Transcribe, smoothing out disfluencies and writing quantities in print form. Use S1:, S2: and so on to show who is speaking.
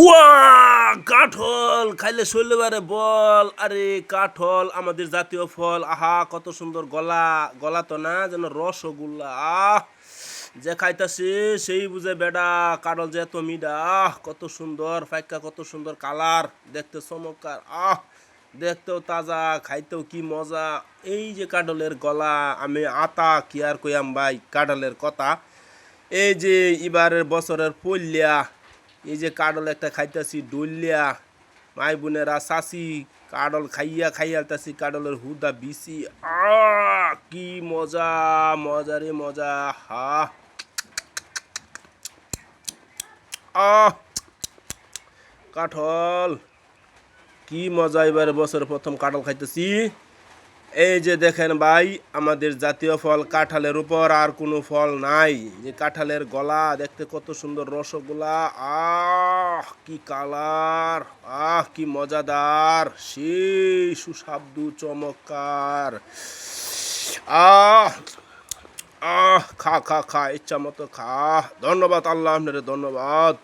S1: উয়া কাঠল খাইলে শৈলবারে বল। আরে কাঠল আমাদের জাতীয় ফল। আহা কত সুন্দর গলা, গলা তো না যেন রসগোল্লা। যে খাইতাছে সেই বুঝে বেডা কাঠল যে এত মিডা। কত সুন্দর ফাইকা, কত সুন্দর কালার, দেখতে চমৎকার। দেখতেও তাজা, খাইতেও কি মজা। এই যে কাঠলের গলা, আমি আতা কি আর কইয়াম ভাই কাঠলের কথা। এই যে এবারের বছরের পল্লিয়া, এই যে কাডল একটা খাইতাছি ডলিয়া, মাই বোনেরা চাষি কাডল খাইয়া খাইয়ালতাছি কাডলের হুদা বিচি। কি মজা, মজা রে মজা। হা আহ কাঠল কি মজা, এবারে বছর প্রথম কাঁঠাল খাইতেছি। এই যে দেখেন ভাই, আমাদের জাতীয় ফল কাঁঠালের উপর আর কোনো ফল নাই। যে কাঁঠালের গলা দেখতে কত সুন্দর, রসগোল্লা। কি কালার, কি মজাদার, সেই সুস্বাদু চমৎকার। আহ খা খা খা, ইচ্ছা মতো খা। ধন্যবাদ আল্লাহ, আপনারে ধন্যবাদ।